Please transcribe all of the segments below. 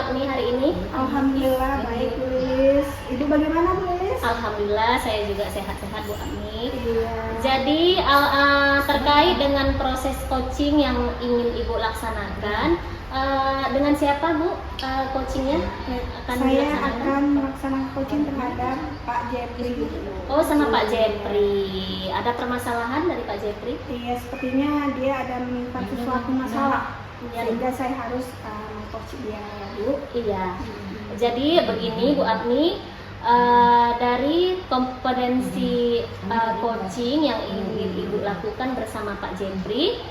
Apni hari ini? Alhamdulillah baik Bu Lilis. Ibu bagaimana Bu Lilis? Alhamdulillah saya juga sehat-sehat Bu Apni. Iya. Jadi terkait dengan proses coaching yang ingin Ibu laksanakan, dengan siapa Bu coachingnya akan Saya dilaksanakan? akan melaksanakan coaching terhadap Pak Jeffrey. Oh, sama Pak Jeffrey. Ada permasalahan dari Pak Jeffrey? Iya, sepertinya dia ada menyimpan sesuatu masalah sehingga saya harus coaching dia Bu. Iya. Jadi begini Bu Apni, dari kompetensi coaching yang ingin Ibu lakukan bersama Pak Jeffrey,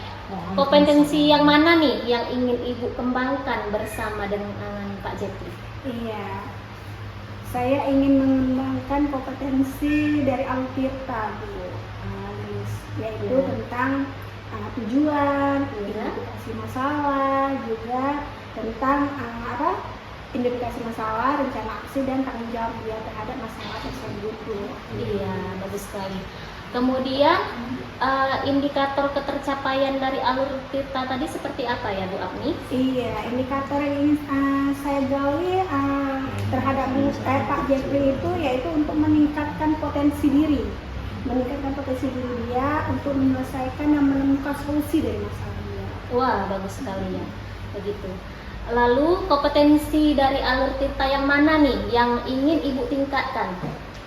kompetensi yang mana nih yang ingin Ibu kembangkan bersama dengan Pak Jeffrey? Iya. Saya ingin mengembangkan kompetensi dari Altirta Bu Lilis, yaitu tentang tujuan, identifikasi masalah, juga tentang identifikasi masalah, rencana aksi dan tanggung jawab dia terhadap masalah tersebut Bu. Iya, bagus sekali. Kemudian indikator ketercapaian dari alur kita tadi seperti apa ya Bu Apni? Iya, indikator yang ingin saya gali terhadap Pak Jeffrey itu yaitu untuk meningkatkan potensi diri. Meningkatkan potensi diri dia untuk menyelesaikan dan menemukan solusi dari masalah dia. Wah, bagus sekali ya. Begitu. Lalu kompetensi dari alur Tirta yang mana nih yang ingin Ibu tingkatkan?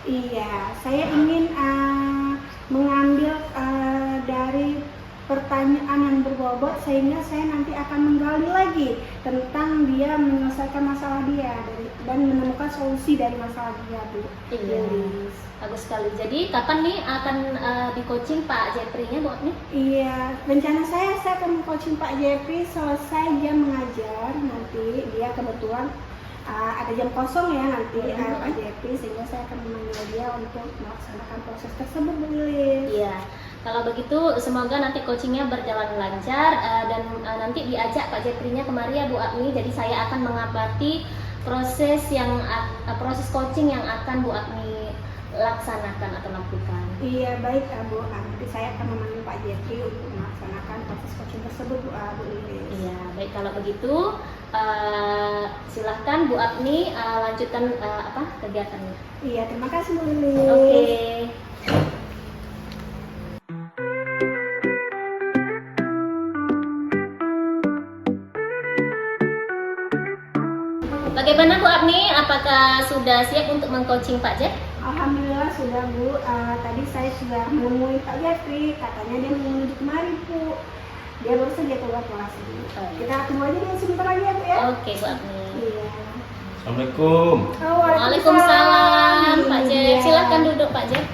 Iya, saya ingin mengambil dari pertanyaan yang berbobot sehingga saya nanti akan menggali lagi tentang dia menyelesaikan masalah dia dan menemukan solusi dari masalah dia Bu. Iya, bagus sekali. Jadi kapan nih akan di coaching Pak Jeffrey-nya Bu Apni? Iya, rencana saya akan coaching Pak Jeffrey selesai jam mengajar nanti. Dia kebetulan ada jam kosong ya nanti Pak Jeffrey, sehingga saya akan memanggil dia untuk melaksanakan proses tersebut Bu Lilis. Iya, kalau begitu semoga nanti coachingnya berjalan lancar dan nanti diajak Pak Jeffrey-nya kemari ya Bu Apni. Jadi saya akan mengamati proses coaching yang akan Bu Apni laksanakan atau lakukan. Iya baik Bu, nanti saya akan memanggil Pak Jeffrey untuk melaksanakan proses coaching tersebut Bu Lilis. Iya, baik kalau begitu silahkan Bu Apni lanjutkan kegiatannya. Iya, terima kasih Bu Lilis. Oke. Bagaimana Bu Apni? Apakah sudah siap untuk mengcoaching Pak Jeff? Alhamdulillah sudah Bu. Tadi saya sudah menemui Pak Jeffrey, katanya dia menuju kemari Bu. Dia baru saja keluar kelas Bu. Kita tunggu aja dia sebentar lagi ya Bu ya. Oke Bu Apni. Iya. Assalamualaikum. Waalaikumsalam Pak Jeff. Iya. Silakan duduk Pak Jeff.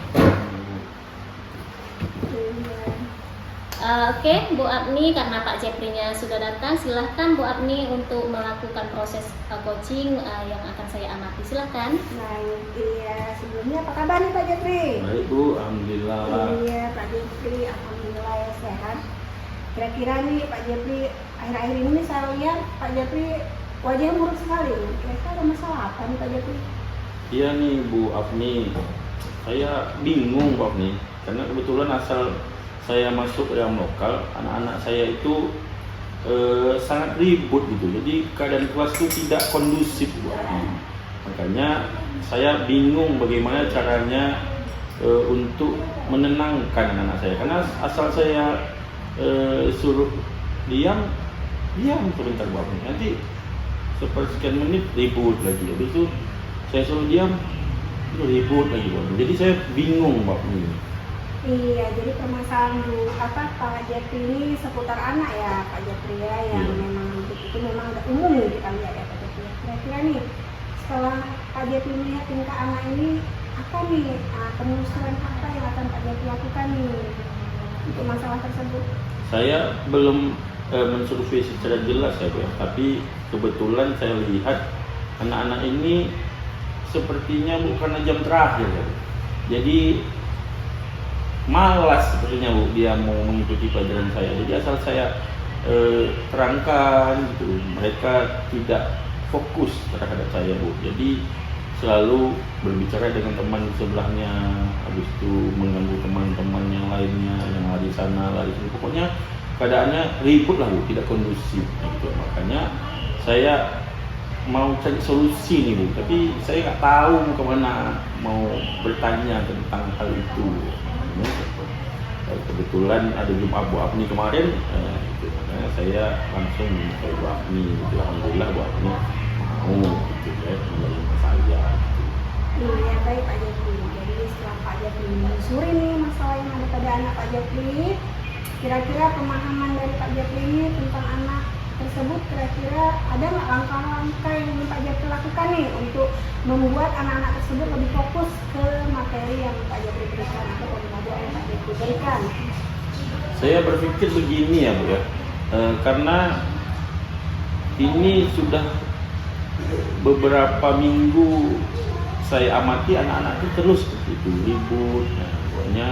Oke, Bu Apni, karena Pak Jeffrey-nya sudah datang, silahkan Bu Apni untuk melakukan proses coaching yang akan saya amati. Silahkan. Baik, iya. Sebelumnya apa kabar nih Pak Jeffrey? Baik Bu, alhamdulillah. Iya Pak Jeffrey, alhamdulillah ya sehat. Kira-kira nih Pak Jeffrey, akhir-akhir ini saya lihat Pak Jeffrey wajahnya murung sekali. Kira-kira ada masalah apa nih Pak Jeffrey? Iya nih Bu Apni, saya bingung Bu Apni, karena kebetulan asal saya masuk yang lokal, anak-anak saya itu sangat ribut gitu. Jadi keadaan kelas itu tidak kondusif Bu Apni. Makanya saya bingung bagaimana caranya untuk menenangkan anak-anak saya. Karena asal saya suruh diam sebentar Bu Apni. Nanti sepersekian menit ribut lagi. Habis itu saya suruh diam, ribut lagi Bu Apni. Jadi saya bingung Bu Apni. Iya, jadi permasalahan Pak Jeffrey ini seputar anak ya Pak Jeffrey ya, yang memang itu memang agak umum kita lihat ya Pak Jeffrey. Kira-kira nih setelah Pak Jeffrey melihat tingkah anak ini, apa nih penelusuran apa yang akan Pak Jeffrey lakukan nih untuk masalah tersebut? Saya belum mensurvei secara jelas ya Bu, tapi kebetulan saya lihat anak-anak ini sepertinya bukan jam terakhir ya Bu. Jadi malas sepertinya Bu, dia mau mengikuti pelajaran saya. Jadi asal saya terangkan gitu, mereka tidak fokus terhadap saya Bu. Jadi selalu berbicara dengan teman sebelahnya, habis itu mengganggu teman-teman yang lainnya yang lari sana lari sini. Pokoknya keadaannya ribut lah Bu, tidak kondusif gitu. Makanya saya mau cari solusi nih Bu, tapi saya nggak tahu kemana mau bertanya tentang hal itu. Kebetulan ada Jumat Bu Afni kemarin, gitu. Makanya saya langsung ke Bu Afni. Gitu. Alhamdulillah Bu Afni mau gitu ya menerima saya. Gitu. Iya baik Pak Jepri. Jadi setelah Pak Jepri menyusuri nih masalah yang ada pada anak Pak Jepri, kira-kira pemahaman dari Pak Jepri ini tentang anak tersebut, kira-kira ada nggak langkah-langkah yang ingin Pak Jepri lakukan nih untuk membuat anak-anak tersebut lebih fokus ke materi yang Pak Jepri berikan atau pembelajaran yang Pak Jepri berikan? Saya berpikir begini ya Bu ya, karena ini sudah beberapa minggu saya amati anak-anak itu terus seperti itu ribut, pokoknya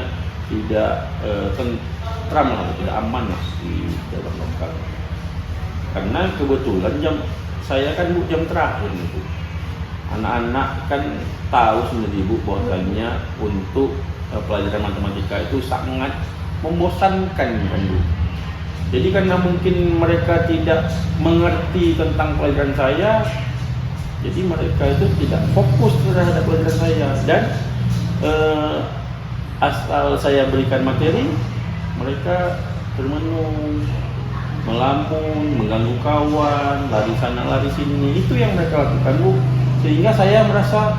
tidak tentram lah, tidak aman lah di dalam lokal. Karena kebetulan saya kan Bu jam terakhir nih Bu. Anak-anak kan tahu sendiri Bu bahwasanya untuk pelajaran matematika itu sangat membosankan kan Bu. Jadi karena mungkin mereka tidak mengerti tentang pelajaran saya, jadi mereka itu tidak fokus terhadap pelajaran saya, dan asal saya berikan materi, mereka termenung, melamun, mengganggu kawan, lari sana lari sini. Itu yang mereka lakukan Bu, sehingga saya merasa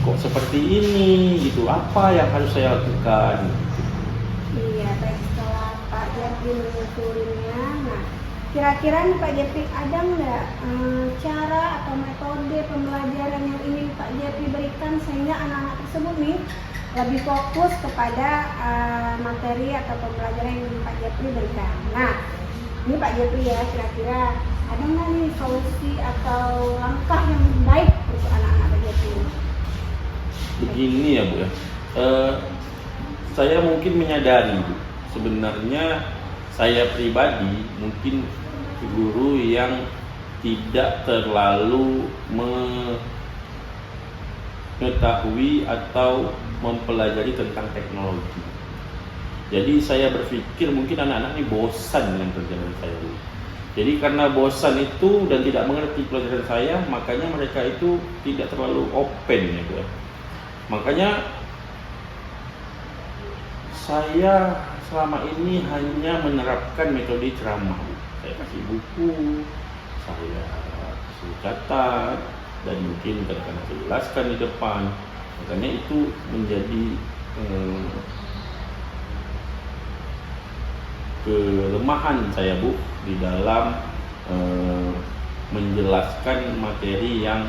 kok seperti ini gitu, apa yang harus saya lakukan? Iya, baik, setelah Pak Jepri menyusurinya, nah kira-kira nih Pak Jepri ada nggak cara atau metode pembelajaran yang ingin Pak Jepri berikan sehingga anak-anak tersebut nih lebih fokus kepada materi atau pembelajaran yang ingin Pak Jepri berikan? Nah, ini Pak Jepri ya, kira-kira ada nggak nih solusi atau langkah yang baik untuk anak-anak Pak Jepri? Begini ya Bu ya, saya mungkin menyadari Bu, sebenarnya saya pribadi mungkin guru yang tidak terlalu mengetahui atau mempelajari tentang teknologi. Jadi saya berpikir mungkin anak-anak ini bosan dengan kerjaan saya Bu. Jadi karena bosan itu dan tidak mengerti pelajaran saya, makanya mereka itu tidak terlalu open ya Bu. Makanya saya selama ini hanya menerapkan metode ceramah. Saya kasih buku, saya kasih catat, dan mungkin kadang-kadang saya jelaskan di depan. Makanya itu menjadi kelemahan saya Bu di dalam menjelaskan materi yang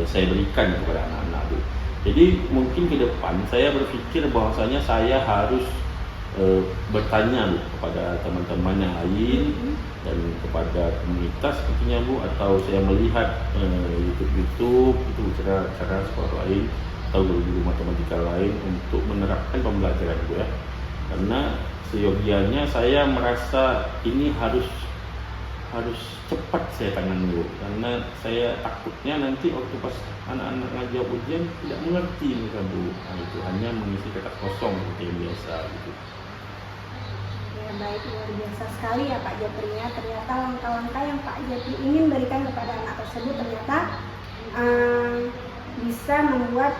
saya berikan kepada anak-anak Bu. Jadi mungkin ke depan saya berpikir bahwasanya saya harus bertanya Bu kepada teman-teman yang lain dan kepada komunitas sepertinya Bu, atau saya melihat YouTube itu cara sekolah lain atau guru-guru matematika lain untuk menerapkan pembelajaran Bu ya. Karena seyogianya saya merasa ini harus cepat saya tangani Bu, karena saya takutnya nanti waktu pas anak-anak ngajak ujian tidak mengerti mereka Bu. Nah, itu hanya mengisi kertas kosong seperti yang biasa gitu. Ya baik, luar biasa sekali ya Pak Jepri ya. Ternyata langkah-langkah yang Pak Jepri ingin berikan kepada anak tersebut ternyata bisa membuat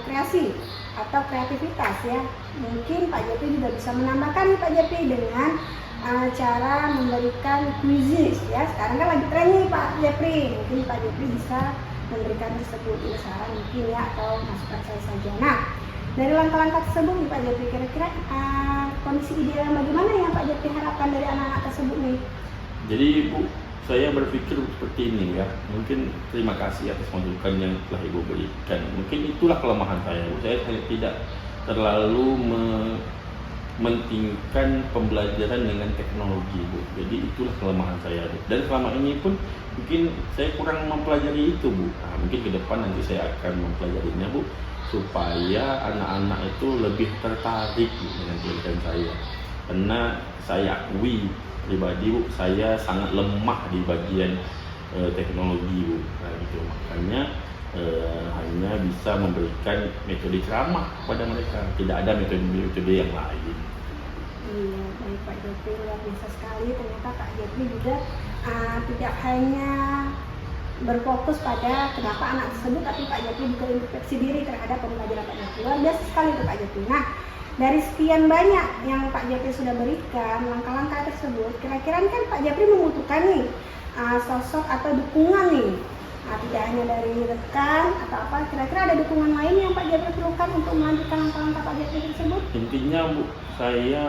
kreasi atau kreativitas ya. Mungkin Pak Jepri juga bisa menambahkan nih Pak Jepri dengan cara memberikan kuisis ya. Sekarang kan lagi tren nih Pak Jepri, mungkin Pak Jepri bisa memberikan tersebut saran mungkin ya, atau masukan saya saja. Nah, dari langkah-langkah tersebut nih Pak Jepri, kira-kira kondisi ideal bagaimana yang Pak Jepri harapkan dari anak-anak tersebut nih? Jadi Bu, saya berpikir seperti ini ya. Mungkin terima kasih atas masukan yang telah Ibu berikan. Mungkin itulah kelemahan saya Bu. Saya tidak terlalu mementingkan pembelajaran dengan teknologi Bu. Jadi itulah kelemahan saya Bu. Dan selama ini pun mungkin saya kurang mempelajari itu Bu. Nah, mungkin ke depan nanti saya akan mempelajarinya Bu, supaya anak-anak itu lebih tertarik dengan pelajaran saya. Karena saya akui pribadi Bu, saya sangat lemah di bagian teknologi Bu. Nah, gitu. Makanya hanya bisa memberikan metode ceramah kepada mereka, tidak ada metode-metode yang lain. Iya, baik Pak Jepri, luar biasa sekali. Ternyata Pak Jepri juga tidak hanya berfokus pada kenapa anak tersebut, tapi Pak Jepri juga introspeksi diri terhadap pembelajaran Pak Jepri. Luar biasa sekali itu Pak Jepri. Nah, dari sekian banyak yang Pak Jepri sudah berikan langkah-langkah tersebut, kira-kira kan Pak Jepri membutuhkan nih sosok atau dukungan nih. Nah, tidak hanya dari rekan atau apa, kira-kira ada dukungan lain yang Pak Jepri perlukan untuk melanjutkan langkah-langkah Pak Jepri tersebut? Intinya Bu, saya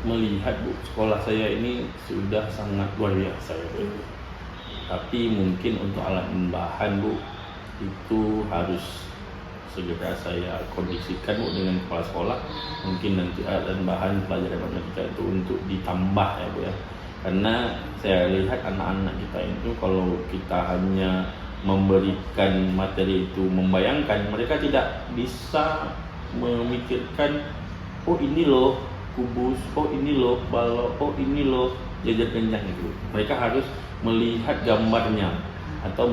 melihat Bu, sekolah saya ini sudah sangat luar biasa ya, Bu. Tapi mungkin untuk alat bahan Bu, itu harus segera saya kondisikan Bu dengan kepala sekolah. Mungkin nanti alat bahan pelajaran matematika itu untuk ditambah ya Bu ya. Karena saya lihat anak-anak kita itu kalau kita hanya memberikan materi itu membayangkan, mereka tidak bisa memikirkan, oh ini loh kubus, oh ini loh balok, oh ini loh jajar kencang itu. Mereka harus melihat gambarnya atau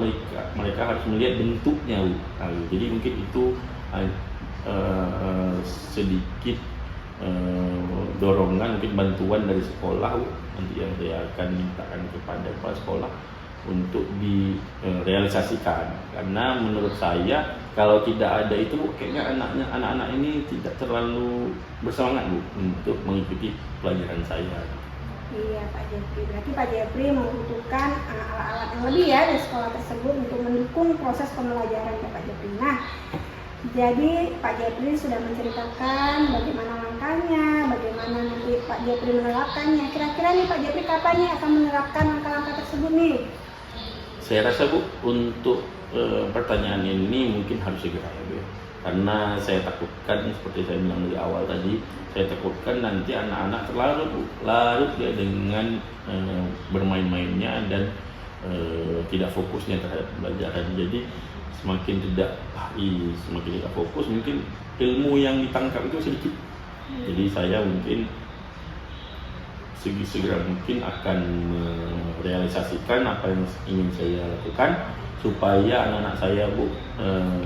mereka harus melihat bentuknya. Jadi mungkin itu sedikit dorongan, mungkin bantuan dari sekolah nanti yang saya akan mintakan kepada kepala sekolah untuk direalisasikan. Karena menurut saya kalau tidak ada itu kayaknya anak-anak ini tidak terlalu bersemangat Bu untuk mengikuti pelajaran saya. Iya Pak Jepri, berarti Pak Jepri membutuhkan alat-alat yang lebih ya dari sekolah tersebut untuk mendukung proses pembelajaran ya Pak Jepri. Nah, jadi Pak Jepri sudah menceritakan bagaimana langkahnya, bagaimana nanti Pak Jepri menerapkannya. Kira-kira nih Pak Jepri kapan nih akan menerapkan langkah-langkah tersebut nih? Saya rasa Bu, untuk pertanyaan ini mungkin harus segera ya Bu. Karena saya takutkan seperti saya bilang dari awal tadi, saya takutkan nanti anak-anak larut ya dengan bermain-mainnya dan tidak fokusnya terhadap pelajaran. Jadi semakin tidak fokus, mungkin ilmu yang ditangkap itu sedikit. Jadi saya mungkin segera mungkin akan merealisasikan apa yang ingin saya lakukan supaya anak-anak saya Bu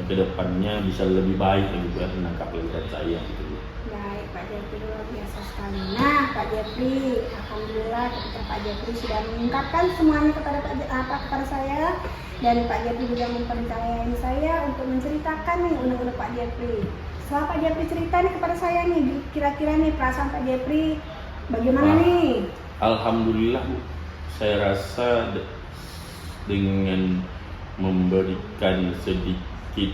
kedepannya bisa lebih baik lagi buat menangkap pelajaran saya gitu. Baik Pak Jepri, luar biasa sekali. Nah Pak Jepri, alhamdulillah ketika Pak Jepri sudah mengungkapkan semuanya kepada saya, dan Pak Jepri juga mempercayai saya untuk menceritakan nih unek-unek Pak Jepri. Setelah Pak Jepri cerita nih kepada saya nih, kira-kira nih perasaan Pak Jepri bagaimana nih? Alhamdulillah Bu, saya rasa dengan memberikan sedikit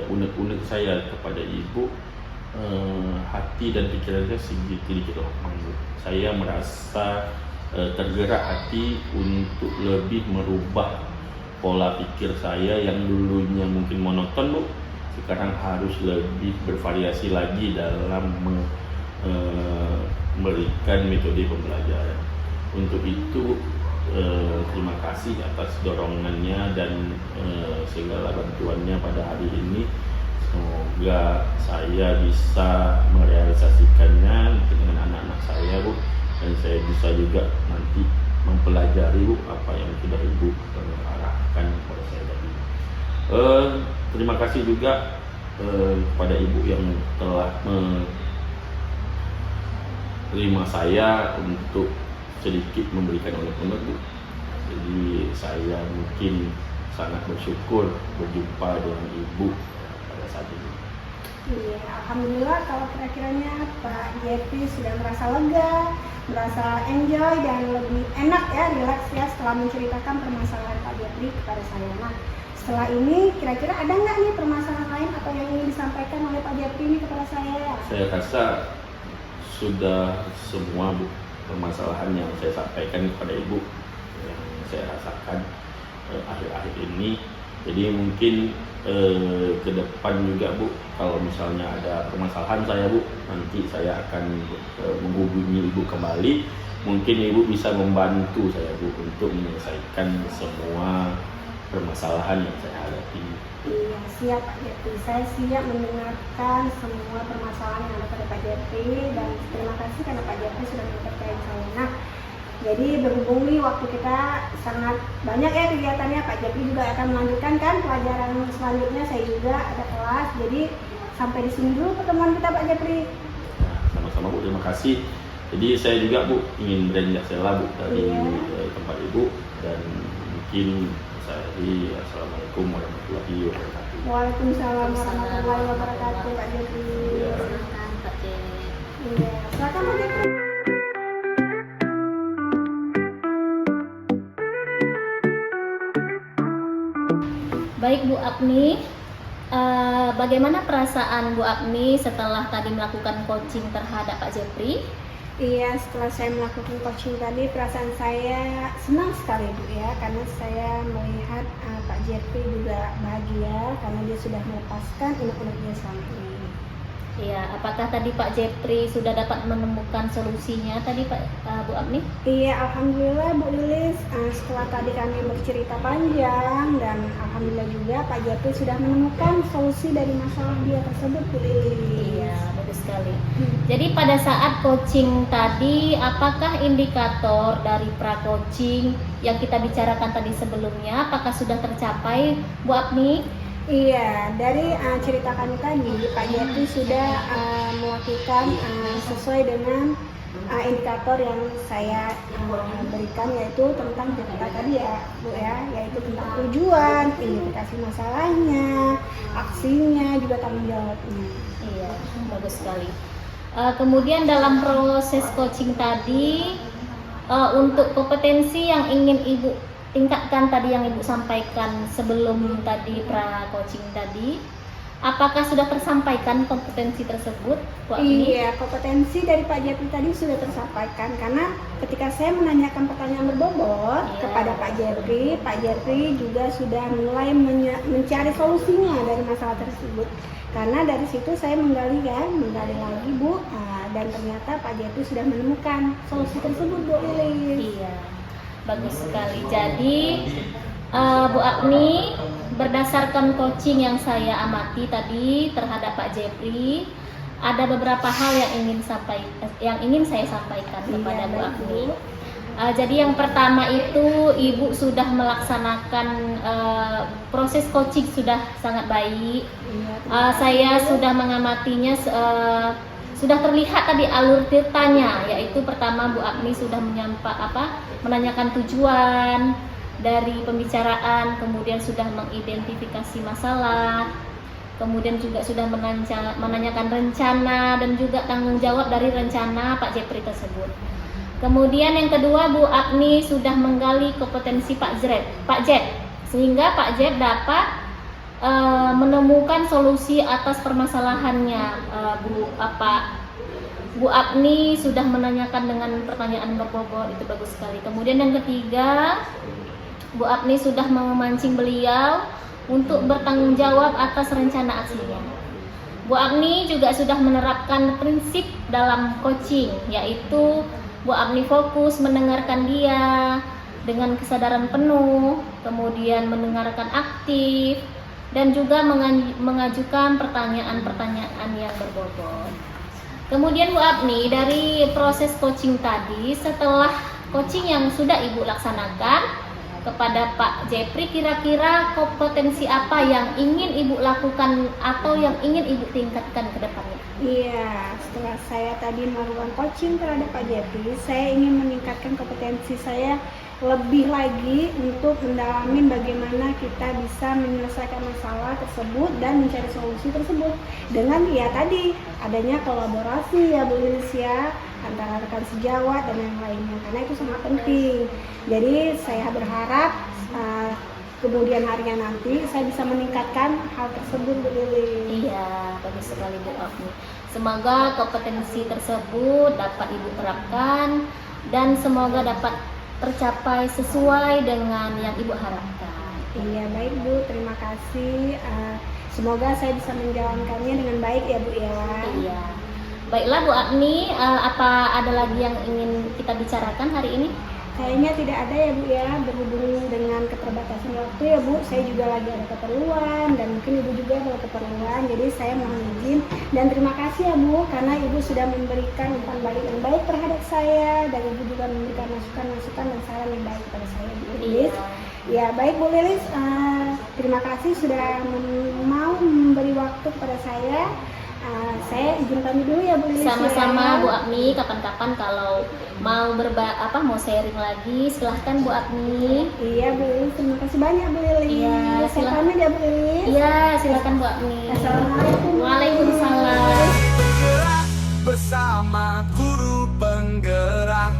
unek-unek saya kepada Ibu, hati dan pikiran saya sedikit lapang Bu. Saya merasa tergerak hati untuk lebih merubah pola pikir saya yang dulunya mungkin monoton Bu, sekarang harus lebih bervariasi lagi dalam memberikan metode pembelajaran. Untuk itu terima kasih atas dorongannya dan segala bantuannya pada hari ini. Semoga saya bisa merealisasikannya dengan anak-anak saya Bu, dan saya bisa juga nanti mempelajari Bu apa yang sudah Ibu arahkan kepada saya tadi. Terima kasih juga kepada Ibu yang telah menerima saya untuk sedikit memberikan unek-unek Bu. Jadi saya mungkin sangat bersyukur berjumpa dengan Ibu pada saat ini. Iya, alhamdulillah kalau kira-kiranya Pak Jepri sudah merasa lega, merasa enjoy dan lebih enak ya, relax ya setelah menceritakan permasalahan Pak Jepri kepada saya. Nah, setelah ini kira-kira ada nggak nih permasalahan lain atau yang ingin disampaikan oleh Pak Jepri ini kepada saya? Saya rasa sudah semua Bu permasalahan yang saya sampaikan kepada Ibu yang saya rasakan akhir-akhir ini. Jadi mungkin ke depan juga Bu, kalau misalnya ada permasalahan saya Bu, nanti saya akan menghubungi Ibu kembali. Mungkin Ibu bisa membantu saya Bu untuk menyelesaikan semua permasalahan yang saya hadapi. Iya, siap Pak Jepri. Saya siap mendengarkan semua permasalahan yang ada pada Pak Jepri, dan terima kasih karena Pak Jepri sudah mempercayai saya. Nah, jadi berhubung nih waktu kita sangat banyak ya kegiatannya, Pak Jepri juga akan melanjutkan kan pelajaran selanjutnya, saya juga ada kelas. Jadi sampai di sini dulu pertemuan kita Pak Jepri. Nah, sama-sama Bu, terima kasih Jadi saya juga Bu ingin beranjak sela Bu dari Iya. tempat Ibu, dan mungkin saya di Assalamualaikum warahmatullahi wabarakatuh. Waalaikumsalam warahmatullahi wabarakatuh Pak Jepri. Iya. Silakan Pak Jep. Iya, silakan Pak Jepri. Baik Bu Apni, bagaimana perasaan Bu Apni setelah tadi melakukan coaching terhadap Pak Jepri? Iya, setelah saya melakukan coaching tadi, perasaan saya senang sekali Bu ya, karena saya melihat Pak Jepri juga bahagia karena dia sudah melepaskan unek-unek dia selama ini. Iya, apakah tadi Pak Jepri sudah dapat menemukan solusinya tadi Bu Apni? Iya, alhamdulillah Bu Lilis, setelah tadi kami bercerita panjang dan alhamdulillah juga Pak Jepri sudah menemukan solusi dari masalah dia tersebut Bu Lilis. Iya, bagus sekali. Jadi pada saat coaching tadi, apakah indikator dari pra-coaching yang kita bicarakan tadi sebelumnya, apakah sudah tercapai Bu Apni? Iya, dari cerita kami tadi, Pak Jepri sudah melakukan sesuai dengan indikator yang saya berikan, yaitu tentang cerita tadi ya Bu ya, yaitu tentang tujuan, identifikasi masalahnya, aksinya, juga tanggung jawabnya. Iya, bagus sekali. Kemudian dalam proses coaching tadi, untuk kompetensi yang ingin Ibu tingkatkan tadi yang Ibu sampaikan sebelum tadi pra-coaching tadi, apakah sudah tersampaikan kompetensi tersebut, Bu Apni? Iya, kompetensi dari Pak Jepri tadi sudah tersampaikan karena ketika saya menanyakan pertanyaan berbobot Iya. kepada Pak Jepri juga sudah mulai mencari solusinya dari masalah tersebut. Karena dari situ saya menggali lagi Bu, dan ternyata Pak Jepri sudah menemukan solusi tersebut Bu Lilis. Iya, bagus sekali. Jadi Bu Apni, berdasarkan coaching yang saya amati tadi terhadap Pak Jepri, ada beberapa hal yang ingin saya sampaikan kepada Iya, Bu baik, Apni. Bu. Jadi yang pertama itu Ibu sudah melaksanakan proses coaching sudah sangat baik. Iya, Saya sudah mengamatinya, sudah terlihat tadi alur ceritanya, yaitu pertama Bu Apni sudah menanyakan tujuan dari pembicaraan, kemudian sudah mengidentifikasi masalah, kemudian juga sudah menanyakan rencana dan juga tanggung jawab dari rencana Pak Jepri tersebut. Kemudian yang kedua, Bu Apni sudah menggali kompetensi Pak Jep, sehingga Pak Jep dapat menemukan solusi atas permasalahannya. Bu Apni sudah menanyakan dengan pertanyaan berbobot, itu bagus sekali. Kemudian yang ketiga, Bu Apni sudah memancing beliau untuk bertanggung jawab atas rencana aksinya. Bu Apni juga sudah menerapkan prinsip dalam coaching, yaitu Bu Apni fokus mendengarkan dia dengan kesadaran penuh, kemudian mendengarkan aktif, dan juga mengajukan pertanyaan-pertanyaan yang berbobot. Kemudian Bu Apni, dari proses coaching tadi, setelah coaching yang sudah Ibu laksanakan kepada Pak Jepri, kira-kira kompetensi apa yang ingin Ibu lakukan atau yang ingin Ibu tingkatkan ke depannya? Iya, setelah saya tadi melakukan coaching terhadap Pak Jepri, saya ingin meningkatkan kompetensi saya lebih lagi untuk mendalami bagaimana kita bisa menyelesaikan masalah tersebut dan mencari solusi tersebut dengan ya tadi adanya kolaborasi ya Bu Lilis ya, antara rekan sejawat dan yang lainnya, karena itu sangat penting. Jadi saya berharap kemudian harinya nanti saya bisa meningkatkan hal tersebut Bu Lilis. Iya, bagus sekali Bu Apni. Semoga kompetensi tersebut dapat Ibu terapkan dan semoga dapat tercapai sesuai dengan yang Ibu harapkan. Iya, baik Bu, terima kasih. Semoga saya bisa menjalankannya dengan baik ya Bu ya. Iya. Baiklah Bu Apni, apa ada lagi yang ingin kita bicarakan hari ini? Kayaknya tidak ada ya Bu ya, berhubung dengan keterbatasan waktu ya Bu, saya juga lagi ada keperluan dan mungkin Ibu juga ada keperluan, jadi saya mohon izin dan terima kasih ya Bu, karena Ibu sudah memberikan umpan balik yang baik terhadap saya dan Ibu juga memberikan masukan-masukan dan saran yang baik kepada saya Bu Lilis. Ya baik Bu Lilis, terima kasih sudah mau memberi waktu kepada saya. Saya izin pamit dulu ya Bu Lilis. Sama-sama ya. Bu Apni, kapan-kapan kalau mau mau sharing lagi silahkan Bu Apni. Iya Bu Lilis, terima kasih banyak Bu Lilis. Iya, Saya silakan. pamit ya Bu Lilis. Iya, silakan Bu Apni. Assalamualaikum. Waalaikumsalam. Bersama guru penggerak